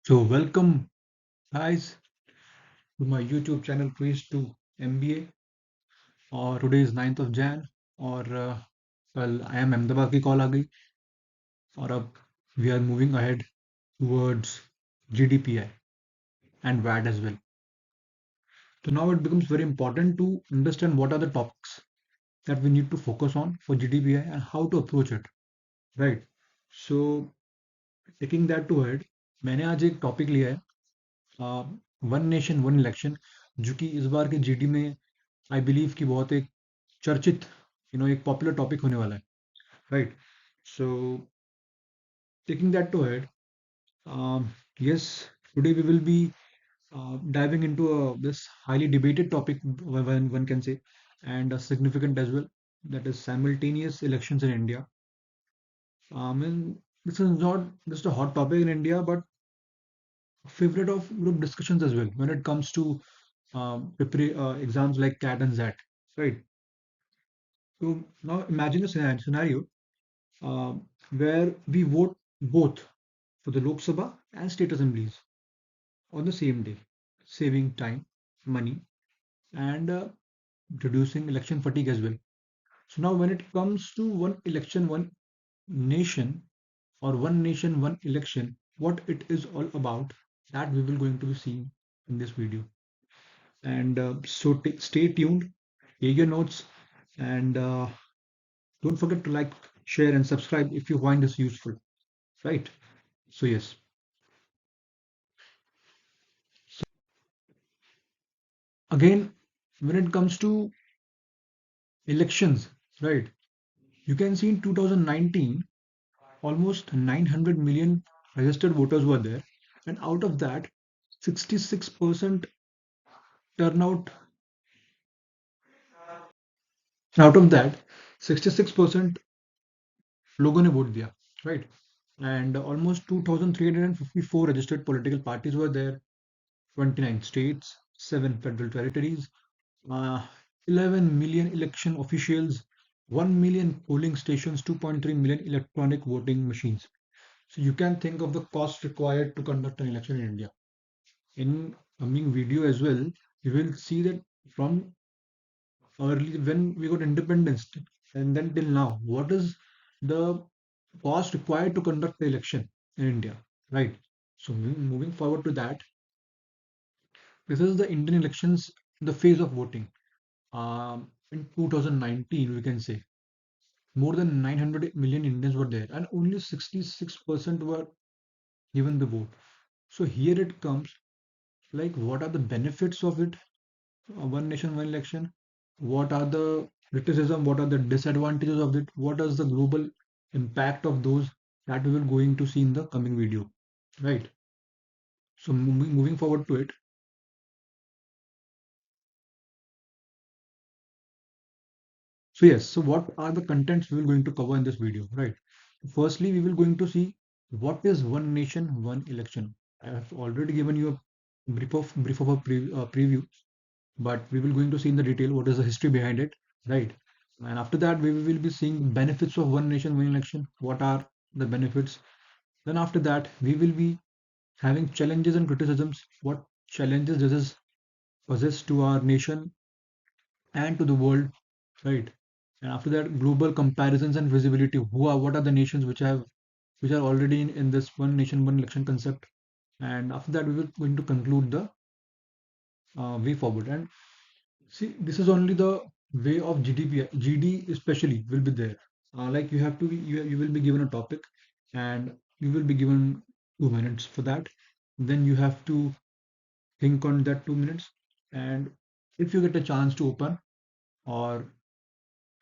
So welcome guys to my YouTube channel Quiz to MBA. और today is 9th of Jan और कल IIM Ahmedabad की call आ गई और अब we are moving ahead towards GDPI and VAT as well. So now it becomes very important to understand what are the topics that we need to focus on for GDPI and how to approach it, right? So taking that to head, मैंने आज एक topic लिया है one nation one election जो कि इस बार के GD में आई बिलीव कि बहुत एक चर्चित एक पॉपुलर टॉपिक होने वाला है right so taking that to head yes today we will be diving into this highly debated topic one can say and significant as well, that is simultaneous elections in India. And this is not just a hot topic in India but a favorite of group discussions as well when it comes to exams like CAT and ZAT, right? So now imagine a scenario uh, where we vote both for the Lok Sabha and state assemblies on the same day, saving time, money, and reducing election fatigue as well. So now, when it comes to one election, one nation, or one nation, one election, what it is all about, that we will going to be seeing in this video. And so stay tuned, take your notes, and don't forget to like, share, and subscribe if you find this useful. Right? So yes. Again, when it comes to elections, right? You can see in 2019, almost 900 million registered voters were there, and out of that, 66% turnout. Out of that, 66% लोगों ने vote दिया, right? And almost 2,354 registered political parties were there, 29 states, 7 federal territories, uh, 11 million election officials, 1 million polling stations, 2.3 million electronic voting machines. So you can think of the cost required to conduct an election in India. In coming video as well, you will see that from early when we got independence and then till now, what is the cost required to conduct the election in India, right? So moving forward to that, this is the Indian elections, the phase of voting. In 2019, we can say more than 900 million Indians were there, and only 66% were given the vote. So here it comes, like what are the benefits of it? One nation, one election. What are the criticism? What are the disadvantages of it? What is the global impact of those that we will going to see in the coming video, right? So moving forward to it. So yes, so what are the contents we will going to cover in this video, right? Firstly, we will going to see what is one nation, one election. I have already given you a brief of a preview, but we will going to see in the detail what is the history behind it, right? And after that, we will be seeing benefits of one nation, one election. What are the benefits? Then after that, we will be having challenges and criticisms. What challenges does this possess to our nation and to the world, right? And after that, global comparisons and visibility. What are the nations which are already in this one nation, one election concept? And after that, we will going to conclude the way forward. And see, this is only the way of GDP. GD especially will be there. Like you have to be, you will be given a topic, and you will be given 2 minutes for that. Then you have to think on that 2 minutes. And if you get a chance to open or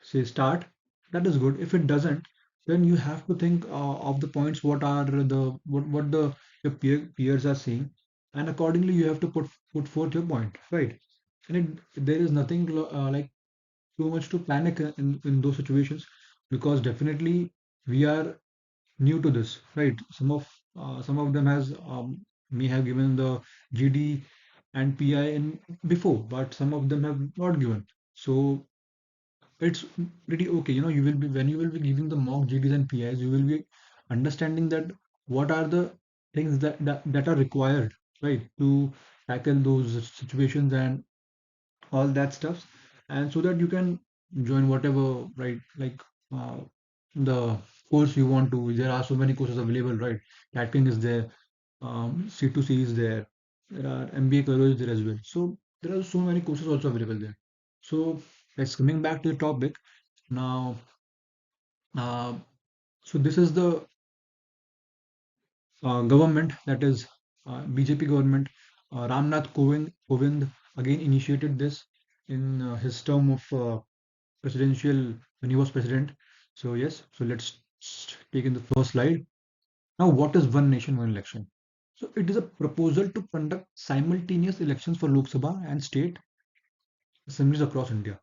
say start, that is good. If it doesn't, then you have to think of the points. What are the what the your peers are saying, and accordingly you have to put forth your point, right? And there is nothing like too much to panic in those situations, because definitely we are new to this, right? Some of them has may have given the GD and PI in before, but some of them have not given. So it's pretty okay. You will be when you will be giving the mock GDs and PIs, you will be understanding that what are the things that are required, right, to tackle those situations and all that stuff, and so that you can join whatever, right, like uh, the course you want to. There are so many courses available, right? Catering is there, C2C is there, there are MBA colleges there as well. So there are so many courses also available there. So let's coming back to the topic now. Uh, so this is the government, that is BJP government. Ramnath Kovind again initiated this in his term of presidential when he was president. So yes, so let's take in the first slide. Now, what is one nation, one election? So it is a proposal to conduct simultaneous elections for Lok Sabha and state assemblies across India.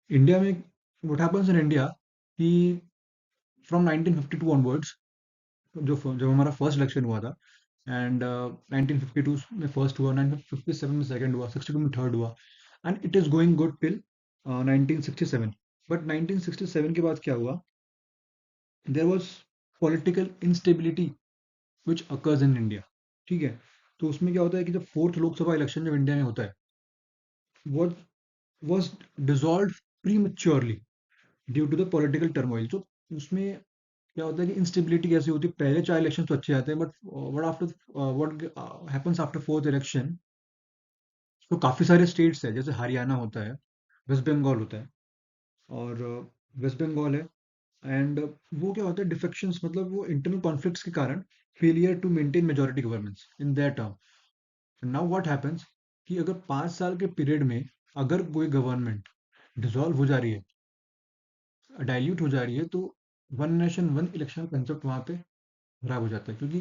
India में what happens in India कि from 1952 onwards, जब हमारा first election हुआ था, and 1952 में first हुआ, 1957 में second हुआ, 62 में थर्ड हुआ, and it is going good till 1967. But 1967 के बाद क्या हुआ? There was political instability which occurs in India. ठीक है, तो उसमें क्या होता है कि जब फोर्थ लोकसभा इलेक्शन जब इंडिया में होता है, what was dissolved prematurely due to the political turmoil. So उसमें क्या होता है कि इंस्टेबिलिटी कैसी होती है? पहले चार इलेक्शन तो अच्छे आते हैं, but what after what happens after fourth election, तो काफी सारे स्टेट्स है, जैसे हरियाणा होता है, वेस्ट बंगाल होता है, और वेस्ट बंगाल है, एंड वो क्या होता है, डिफेक्शंस, मतलब वो इंटरनल कॉन्फ्लिक्ट्स के कारण failure to maintain majority governance in their term. Now what happens कि अगर 5 साल के पीरियड में अगर कोई गवर्नमेंट डिसॉल्व हो जा रही है, डाइल्यूट हो जा रही है, तो one nation one election concept वहां पे खराब हो जाता है. क्योंकि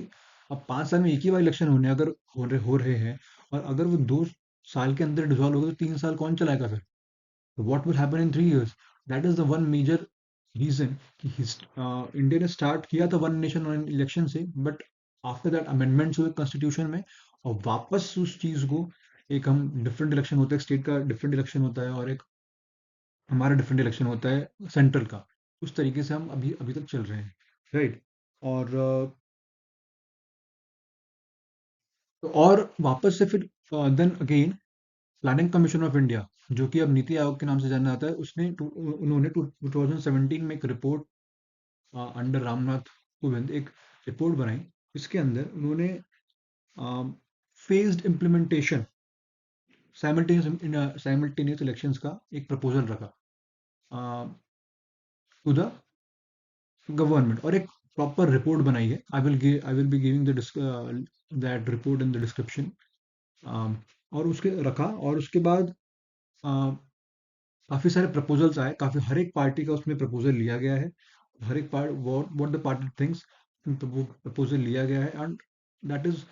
अब 5 साल में एक ही बार इलेक्शन होने अगर हो रहे हैं, और अगर वो 2 साल के अंदर डिसॉल्व हो गए, तो 3 साल कौन चलाएगा फिर? What will happen in 3 years? That is the one major reason कि इंडिया ने स्टार्ट किया था वन नेशन वन इलेक्शन से, बट आफ्टर दैट अमेंडमेंट्स हुए कॉन्स्टिट्यूशन में, और वापस उस चीज को, एक हम डिफरेंट इलेक्शन होता है, स्टेट का डिफरेंट इलेक्शन होता है, और एक हमारा डिफरेंट इलेक्शन होता है सेंट्रल का. उस तरीके से हम अभी अभी तक चल रहे हैं, राइट. और और वापस से फिर then again planning commission of India, जो कि अब नीति आयोग के नाम से जाना जाता है, उन्होंने 2017 में एक रिपोर्ट अंडर रामनाथ कोविंद एक रिपोर्ट बनाई. इसके अंदर उन्होंने फेज्ड इम्प्लीमेंटेशन साइमल्टेनियस इलेक्शंस का एक प्रपोजल रखा टू द गवर्नमेंट, और एक प्रॉपर रिपोर्ट बनाई है. I will be giving that report in the description. और उसके रखा, और उसके बाद काफी सारे प्रपोजल्स आए, काफी हर एक पार्टी का उसमें प्रपोजल लिया गया है. हर एक part what the party thinks, तो वो प्रपोजल लिया गया है, and that is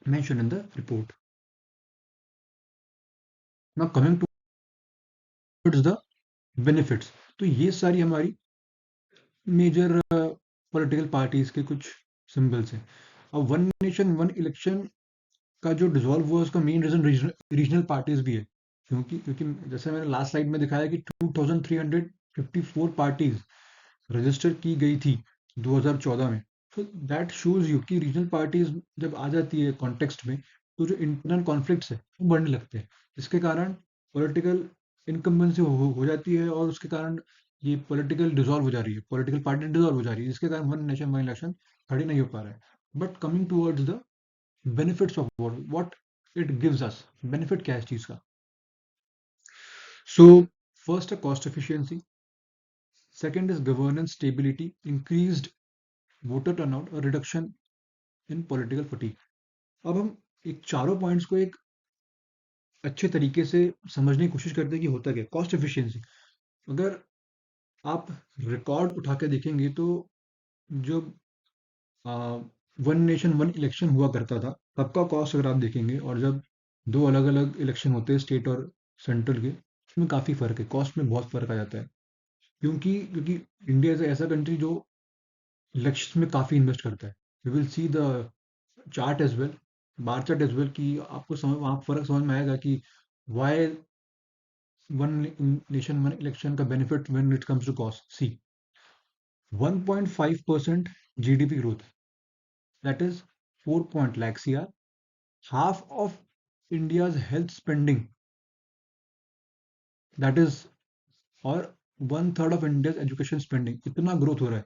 mention in the report. Now coming towards the benefits. तो ये सारी हमारी मेजर पॉलिटिकल पार्टीज के कुछ सिंबल्स हैं. अब वन नेशन वन इलेक्शन का जो डिसॉल्व हुआ, उसका मेन रीजन रीजनल पार्टीज भी है. क्योंकि जैसे मैंने लास्ट स्लाइड में दिखाया कि 2354 पार्टीज रजिस्टर की गई थी 2014 में. तो दैट शोज यू कि रीजनल पार्टीज जब आ जाती है कॉन्टेक्स्ट में, तो जो इंटरनल कॉन्फ्लिक्ट्स है वो बढ़ने लगते हैं. इसके कारण पॉलिटिकल इनकम्बेंसी हो जाती है, और उसके कारण ये पॉलिटिकल डिसॉल्व हो जा रही है, पॉलिटिकल पार्टी डिसॉल्व हो जा रही है, जिसके कारण वन नेशन वन इलेक्शन खड़ी नहीं हो पा रहा है. But coming towards the benefits of what it gives us, benefit क्या है इस चीज का? सो फर्स्ट है cost efficiency, second is governance stability, increased voter turnout, और रिडक्शन इन पॉलिटिकल फटीग. अब हम एक चारों पॉइंट्स को एक अच्छे तरीके से समझने की कोशिश करते हैं कि होता क्या. कॉस्ट एफिशिएंसी, अगर आप रिकॉर्ड उठा के देखेंगे, तो जो वन नेशन वन इलेक्शन हुआ करता था, तब का कॉस्ट अगर आप देखेंगे, और जब दो अलग अलग इलेक्शन होते हैं स्टेट और सेंट्रल के, उसमें काफ़ी फ़र्क है, कॉस्ट में बहुत फ़र्क आ जाता है. क्योंकि इंडिया इज ऐसा कंट्री जो इलेक्शन में काफ़ी इन्वेस्ट करता है. You will see the chart as well, bar chart as well, कि आपको समझ वहाँ फ़र्क समझ में आएगा कि why one nation one election का benefit when it comes to cost. See 1.5% GDP growth, that is 4 lakh CR, half of India's health spending, that is, और one third of India's education spending, इतना growth हो रहा है.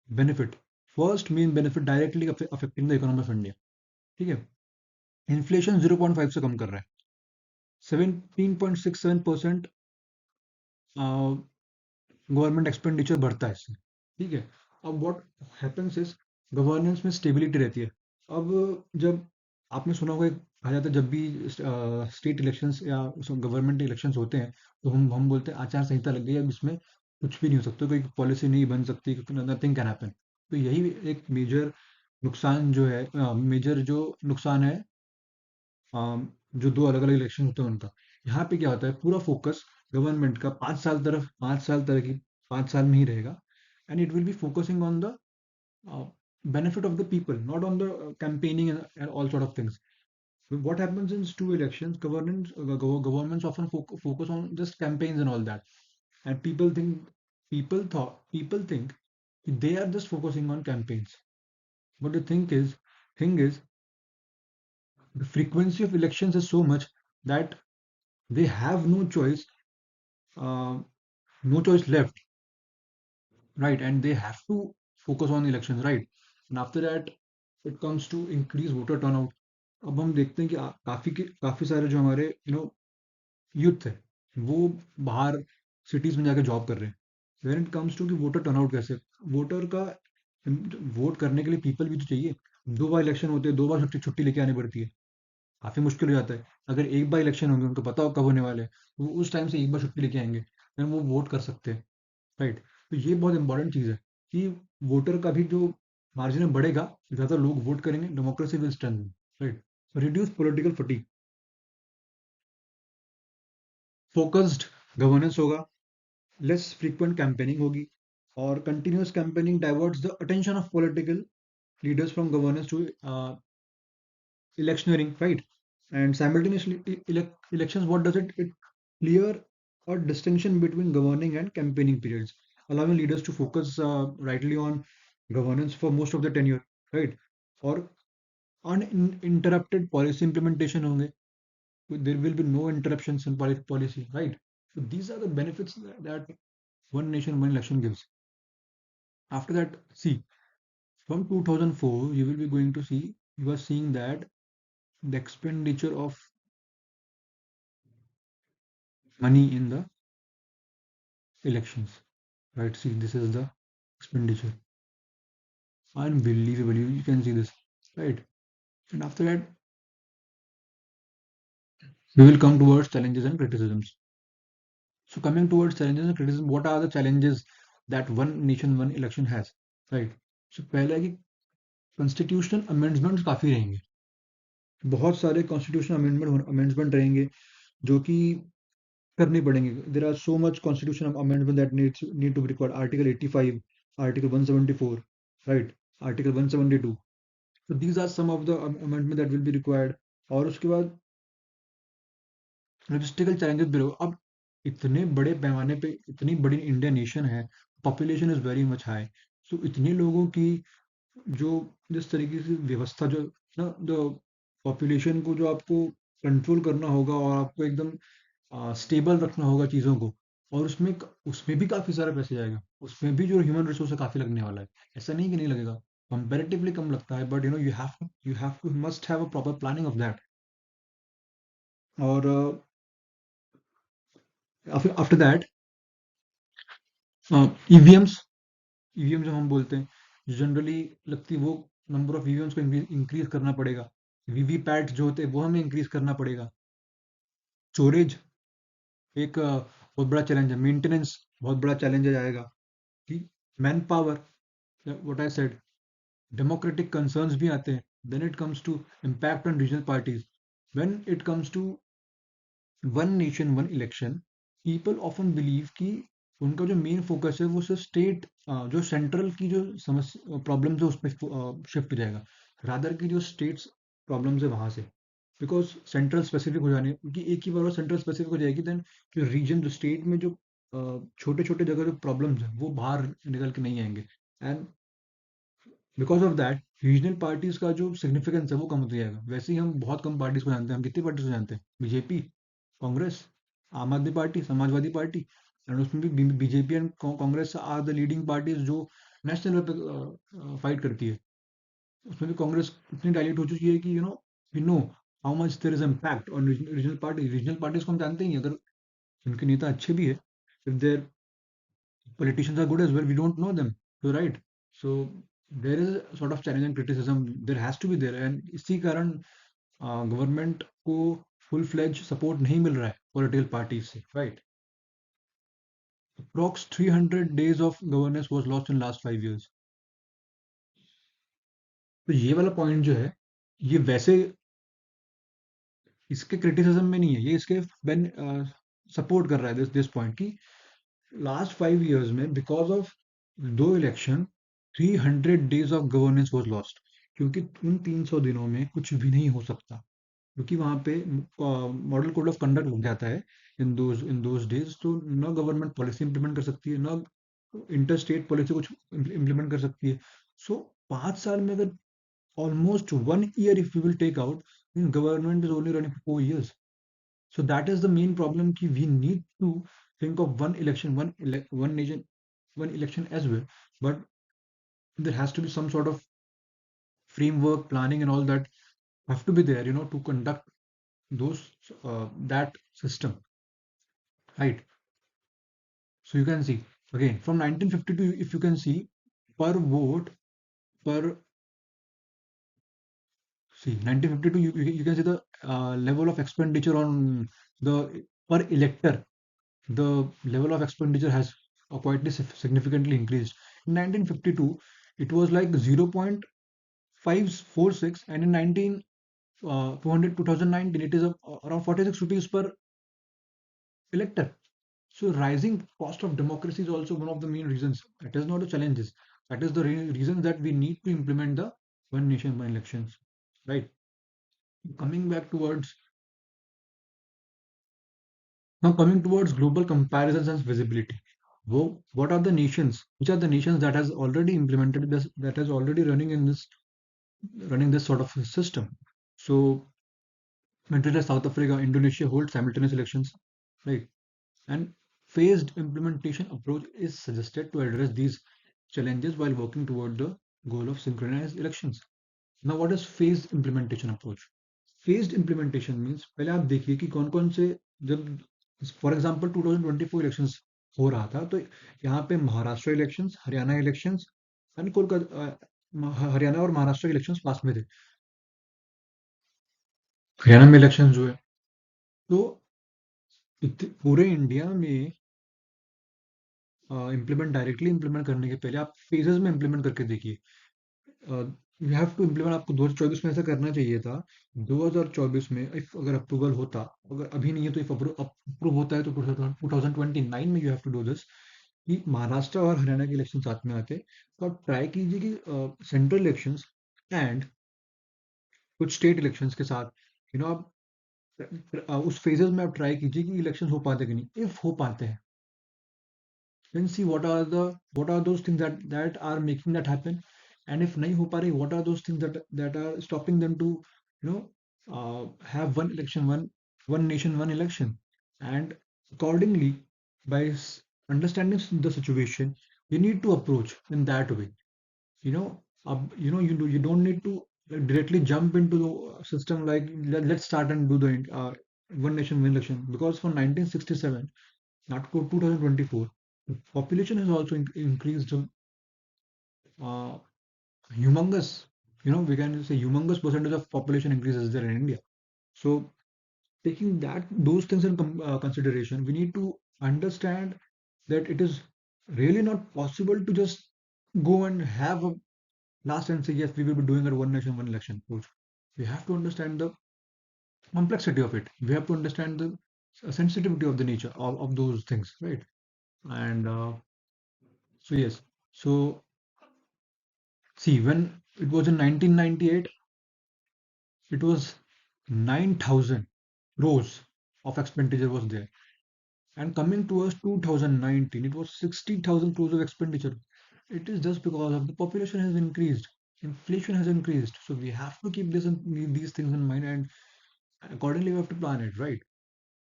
Benefit, first main benefit directly affecting the economy of India. ठीक है. Inflation 0.5 से कम कर रहा है. 17.67% गवर्नमेंट एक्सपेंडिचर बढ़ता है इससे. ठीक है. अब व्हाट हैपेंस इज गवर्नेंस में स्टेबिलिटी रहती है. अब जब आपने सुना होगा, कहा जाता है जब भी स्टेट इलेक्शंस या गवर्नमेंट इलेक्शंस होते हैं तो हम बोलते हैं आचार संहिता लग गई, अब इसमें कुछ भी नहीं हो सकता, कोई पॉलिसी नहीं बन सकती, क्योंकि नथिंग कैन हैपन. तो यही एक मेजर नुकसान जो है, मेजर जो नुकसान है, जो दो अलग अलग इलेक्शन होते हैं उनका. यहाँ पे क्या होता है, पूरा फोकस गवर्नमेंट का 5 साल की 5 साल में ही रहेगा. And it will be focusing on the benefit of the people, not on the campaigning and all sort of things. What happens in two elections, governments often focus on just campaigns and all that, and people think they are just focusing on campaigns. But the thing is the frequency of elections is so much that they have uh, no choice left, right? And they have to focus on elections, right? And after that, it comes to increase voter turnout. अब हम देखते हैं कि काफी सारे जो हमारे youth है, वो बाहर सिटीज में जाके जॉब कर रहे हैं. व्हेन इट कम्स टू कि वोटर टर्नआउट कैसे, वोटर का वोट करने के लिए पीपल भी तो चाहिए. 2 बार इलेक्शन होते हैं, 2 बार छुट्टी छुट्टी लेके आनी पड़ती है, काफी मुश्किल हो जाता है. अगर एक बार इलेक्शन होंगे, उनको पता हो कब होने वाले हैं, तो वो उस टाइम से एक बार छुट्टी लेके आएंगे, देन वो वोट कर सकते हैं, राइट? तो ये बहुत इंपॉर्टेंट चीज है कि वोटर का भी जो मार्जिन बढ़ेगा, ज्यादा लोग वोट करेंगे, democracy will strengthen, right? Reduce political fatigue, focused governance होगा, लेस फ्रीक्वेंट कैंपेनिंग होगी, और continuous campaigning diverts the attention of political leaders from governance to electioneering, right? And simultaneously, elections, what does it? It clear a distinction between governing and campaigning periods, allowing leaders to focus rightly on governance for most of the tenure, right? Or uninterrupted policy implementation होंगे. There will be no interruptions in policy, right? So these are the benefits that one nation, one election gives. After that, see, from 2004, you will be going to see, you are seeing that the expenditure of money in the elections, right? See, this is the expenditure. Unbelievable. You can see this, right? And after that, we will come towards challenges and criticisms. So, coming towards challenges and criticism, what are the challenges that one nation, one election has, right? So, पहला है कि constitutional amendments काफी रहेंगे. बहुत सारे constitutional amendment रहेंगे जो कि करनी पड़ेंगे. There are so much constitutional amendment that need to be required. Article 85, Article 174, right? Article 172. So these are some of the amendment that will be required. और उसके बाद logistical challenges भी रहो. अब इतने बड़े पैमाने पे, इतनी बड़ी इंडिया नेशन है, population is very much high. So इतने लोगों की जो जिस तरीके से व्यवस्था, जो ना, जो पॉपुलेशन को जो आपको कंट्रोल करना होगा और आपको एकदम स्टेबल रखना होगा चीज़ों को, और उसमें भी काफ़ी सारा पैसे जाएगा. उसमें भी जो ह्यूमन रिसोर्स है काफ़ी लगने वाला है. ऐसा नहीं कि नहीं लगेगा, कंपैरेटिवली कम लगता है, but you must have a proper planning of that. और आफ्टर दैट, ईवीएम्स. ईवीएम जो हम बोलते हैं, जनरली लगती है, वो नंबर ऑफ ईवीएम्स को इंक्रीज करना पड़ेगा. वीवीपैट जो होते हैं वो हमें इंक्रीज करना पड़ेगा. स्टोरेज एक बहुत बड़ा चैलेंज है. मेंटेनेंस बहुत बड़ा चैलेंज आएगा. कि manpower, what I said, democratic concerns भी आते हैं. Then it comes to impact on regional parties. When it comes to one nation one election, people often believe कि उनका जो मेन फोकस है वो सिर्फ स्टेट, जो सेंट्रल की जो समस्या प्रॉब्लम्स है उस पर शिफ्ट हो जाएगा, रादर की जो स्टेट्स प्रॉब्लम्स है वहां से. बिकॉज सेंट्रल स्पेसिफिक हो जाने, क्योंकि एक ही बार वो सेंट्रल स्पेसिफिक हो जाएगी, देन जो रीजन, जो स्टेट में जो छोटे छोटे जगह जो प्रॉब्लम्स है वो बाहर निकल के नहीं आएंगे. And because of that regional parties का जो सिग्निफिकेंस है वो कम होता जाएगा। वैसे ही हम बहुत कम पार्टीज को जानते हैं। हम कितनी पार्टीज को जानते हैं? बीजेपी, कांग्रेस, आम आदमी पार्टी, समाजवादी पार्टी। एंड उसमें भी BJP and Congress are the leading parties जो नेशनल लेवल पे फाइट करती है। उसमें भी कांग्रेस इतनी डायलेट हो चुकी है कि we know how much there is impact on regional party. Regional parties को हम जानते ही हैं, अगर उनके नेता अच्छे भी है, if there politicians are good as well, we don't know them, so right, so there is a sort of challenge and criticism there has to be there, and इसी कारण गवर्नमेंट को फुल फ्लेज सपोर्ट नहीं मिल रहा है political parties से, right. Approx 300 days of governance was lost in last 5 years। तो ये वाला पॉइंट जो है, ये वैसे इसके क्रिटिसिज्म में नहीं है, ये इसके सपोर्ट कर रहा है दिस पॉइंट की लास्ट 5 years में बिकॉज ऑफ दो election 300 days of governance was lost. क्योंकि उन 300 दिनों में कुछ भी नहीं हो सकता, क्योंकि वहां पे मॉडल कोड ऑफ कंडक्ट लग जाता है इन दोज डेज। तो न गवर्नमेंट पॉलिसी इंप्लीमेंट कर सकती है, न इंटर स्टेट पॉलिसी कुछ इंप्लीमेंट कर सकती है। सो 5 साल में अगर almost 1 year if we will take out, government is only running for 4 years। So that is the main problem ki we need to think of one election, one nation, one election as well. But there has to be some sort of framework, planning, and all that have to be there, to conduct those that system, right? So you can see again from 1952, if you can see per vote per see 1952, you can see the level of expenditure on the per elector. The level of expenditure has quite significantly increased. In 1952, it was like 0.546, and in 2019, it is around 46 rupees per elector. So, rising cost of democracy is also one of the main reasons. That is not the challenges. That is the reason that we need to implement the one nation, one elections. Right. Coming back towards coming towards global comparisons and visibility. What are the nations? Which are the nations that has already implemented this, that has already running this sort of a system? So, countries like South Africa, Indonesia hold simultaneous elections, right? And phased implementation approach is suggested to address these challenges while working toward the goal of synchronized elections. Now, what is phased implementation approach? Phased implementation means पहले आप देखिए कि कौन कौन से, जब for example 2024 elections हो रहा था, तो यहाँ पे Maharashtra elections, Haryana elections and Kolkata, Haryana और महाराष्ट्र के इलेक्शंस पास में थे। हरियाणा में इलेक्शंस जो है, तो पूरे इंडिया में डायरेक्टली इम्प्लीमेंट करने के पहले आप फेजेस में इम्प्लीमेंट करके देखिए। यू हैव टू इम्प्लीमेंट, आपको 2024 में ऐसा करना चाहिए था। 2024 में इफ अगर अप्रूवल होता, अगर अभी नहीं है तो इफ अप्रूव होता है तो 2029 में you have to do this, कि महाराष्ट्र और हरियाणा के इलेक्शन साथ में आते, तो आप ट्राई कीजिए कि सेंट्रल इलेक्शंस एंड कुछ स्टेट इलेक्शंस के साथ आप उस फेजेस में आप ट्राई कीजिए कि इलेक्शन हो पाते कि नहीं। इफ हो पाते हैं, then see what are those things that are making that happen, and if nahi ho pa rahi, what are those things that are stopping them to you know have one election, one nation, one election. And accordingly, by understanding the situation, you need to approach in that way. You don't need to directly jump into the system like let's start and do the one nation, one election, because from 1967 not to 2024, the population has also increased uh, humongous. We can say humongous percentage of population increases there in India. So taking those things in consideration, we need to understand that it is really not possible to just go and have a last and say yes, we will be doing a one nation, one election approach. We have to understand the complexity of it. We have to understand the sensitivity of the nature of those things, right? And so yes, so see, when it was in 1998, it was 9,000 crores of expenditure was there. And coming towards 2019, it was 60,000 crores of expenditure. It is just because of the population has increased. inflation has increased. So we have to keep these things in mind, and accordingly we have to plan it, right?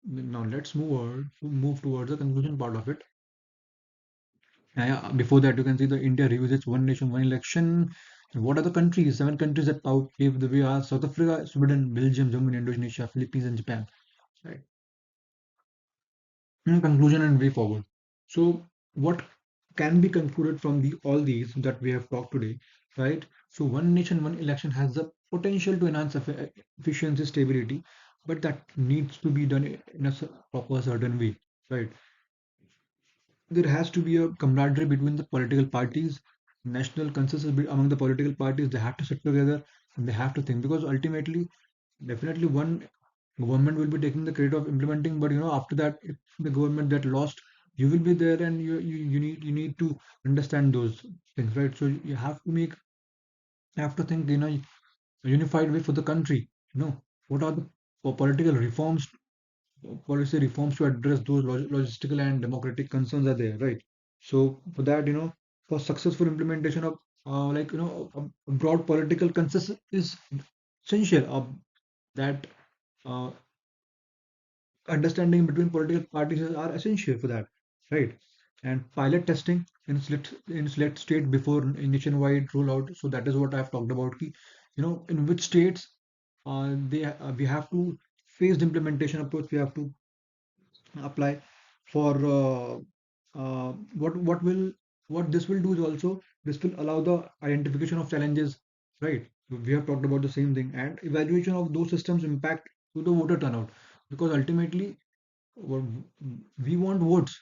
Now let's move towards the conclusion part of it. Before that, you can see the India revisits one nation, one election. What are the countries? Seven countries that paved the way are South Africa, Sweden, Belgium, Germany, Indonesia, Philippines, and Japan. Right. In conclusion and way forward. So, what can be concluded from all these that we have talked today, right? So, one nation, one election has the potential to enhance efficiency, stability, but that needs to be done in a proper certain way, right? There has to be a camaraderie between the political parties, national consensus among the political parties. They have to sit together and they have to think, because ultimately, definitely one government will be taking the credit of implementing, but after that, if the government that lost, you will be there, and you need to understand those things, right? So you have to think in a unified way for the country. What are the political reforms, policy reforms to address those logistical and democratic concerns are there, right? So for that, for successful implementation of a broad political consensus is essential. That uh, understanding between political parties are essential for that, right? And pilot testing in select state before nationwide rollout. So that is what I've talked about. In which states we have to phased implementation approach. We have to apply for what this will do is also this will allow the identification of challenges, right? We have talked about the same thing, and evaluation of those systems impact to the voter turnout, because ultimately what we want votes.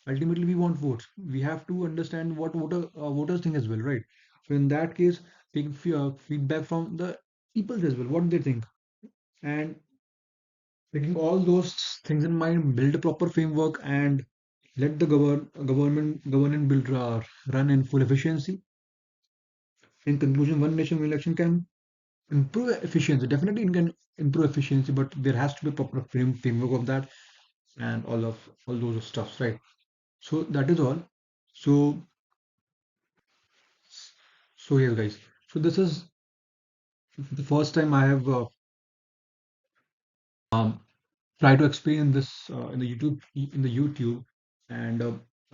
Ultimately we want votes. We have to understand what voters think as well, right? So in that case, take feedback from the people as well, what they think, and taking all those things in mind, build a proper framework and let the government build run in full efficiency. In conclusion, one nation, one election can improve efficiency. Definitely, it can improve efficiency, but there has to be a proper framework of that and all those stuffs, right? So that is all. So yes, guys. So this is the first time I have um, tried to explain this in the YouTube, and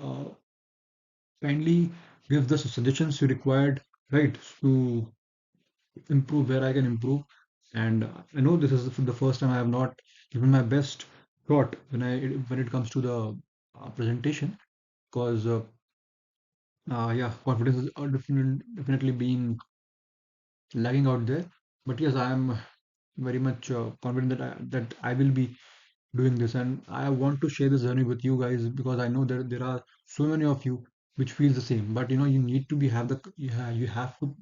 uh, kindly give the suggestions you required, right, to improve where I can improve. And I know this is the first time I have not given my best thought when it comes to the presentation, because yeah, confidence is definitely being lagging out there. But yes, I am very much confident that I will be doing this, and I want to share this journey with you guys, because I know that there are so many of you which feel the same. But you need to be have the you have to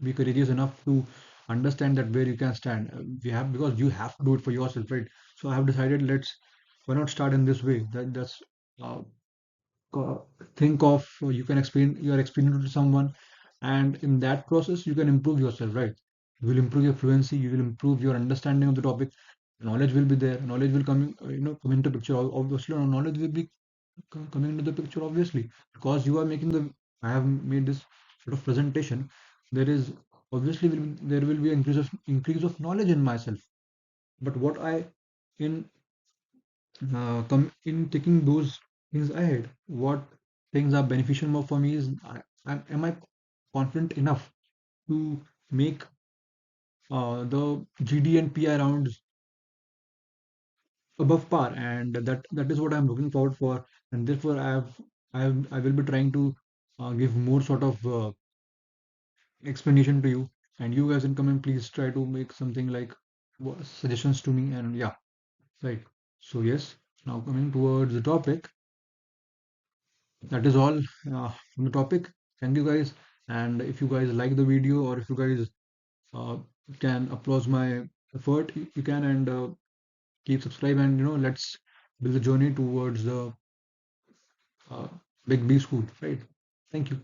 be courageous enough to understand that where you can stand. We have Because you have to do it for yourself, right? So I have decided, why not start in this way? That's uh, think of you can explain your experience to someone, and in that process you can improve yourself, right? You will improve your fluency, you will improve your understanding of the topic. Knowledge will be there, knowledge will come into picture. Obviously knowledge will be coming into the picture, obviously, because you are making the I have made this sort of presentation. There is obviously there will be increase of knowledge in myself. But what I in come in taking those things ahead, what things are beneficial more for me is, am I confident enough to make the GD and PI rounds above par, and that is what I'm looking forward for. And therefore I will be trying to give more sort of explanation to you, and you guys can come and please try to make something like suggestions to me, and yeah, right. So yes, now coming towards the topic, that is all from the topic. Thank you guys, and if you guys like the video, or if you guys uh, can applause my effort, you can, and keep subscribe, and let's build the journey towards the uh, big B school, right? Thank you.